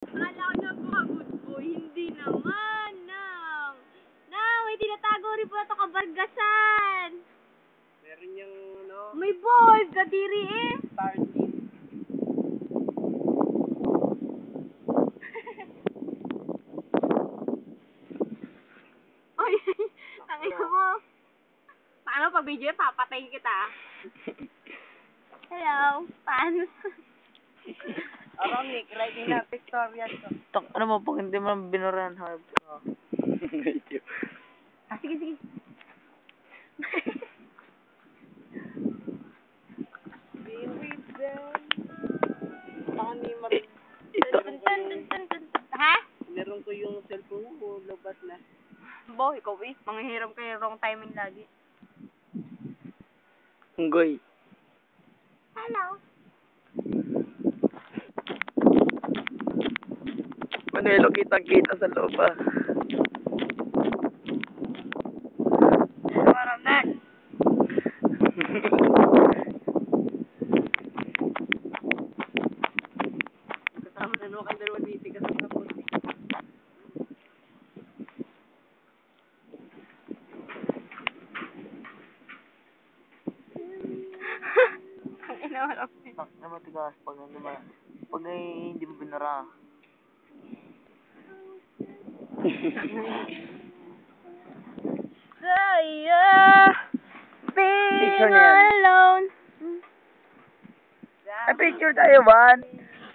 Akala ko na mga good boy. Hindi naman, nang. Nang, may tinatago rin po ito kabargasan. Meron yung, ano, May balls, kadiri eh. sardine. Oy, ang ina mo. Paano pag video, papatayin kita. Hello, paano? Nick, writing na pictorial ko. Ano mo, pag hindi mo binurahan, harap. Sige, sige. Be with them. Baka ni Marin. Ha? Meron ko yung cellphone mo, lobat na. Bo, ikaw eh. Manghihiram kayo wrong timing lagi. Unggoy. Hello. Manelo, kitang-kita sa loob ah. Parang next. Kasama na no, kayo dalawa titigas sa puti. Ang ina mo lang. Na matigas pag pag ay hindi mo binura. Saya being Picture na yan. alone. Ay, picture tayo. 1,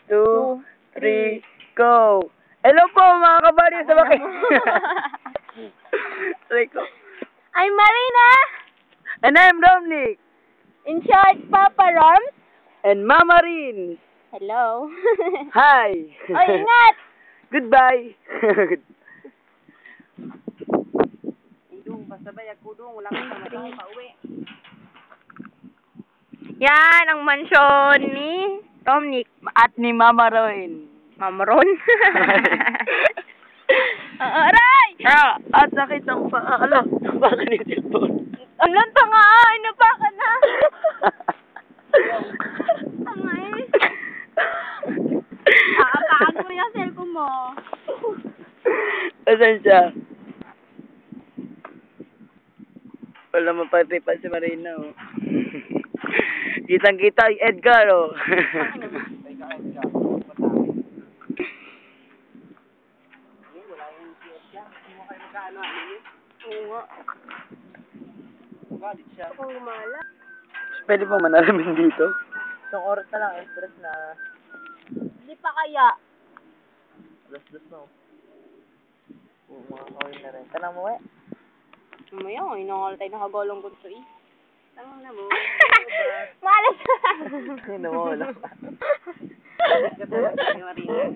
2, 3, go! Hello po mga kabari sa bakit? Sorry ko. I'm Marina. And I'm Dominic. In short, Papa Roms. And Mama Rin. Hello. Hi. Oy, ingat! Goodbye. Kudong, basta ba yung kudong, wala kang sama pauwi. Yan ang mansyon ni Dominic. At ni Mama Rin. Mamron. Aray! At sakit ang paa. Ala, baka ni cellphone. Ang lanta nga, inapakan na. Tanga eh. Apakan mo yung cellphone mo. Asan siya? Wala mapatay pa si Marina, oh. Kitang-kita yung Edgar, oh. Wala yung siyot siya. Hindi mo kayo magkaano, ano yun? Oo nga. Galit siya. Ako umala. Pwede pa manalamin dito? Isang oras na lang, express na. Hindi pa kaya. Dos na. Mga kawin na rin. Tanang mo eh. Mamaya, inangal tayo nakagolong ko ito eh. Tangang na mo. Malas. Hindi na wala. Galit ka talaga ni Marina.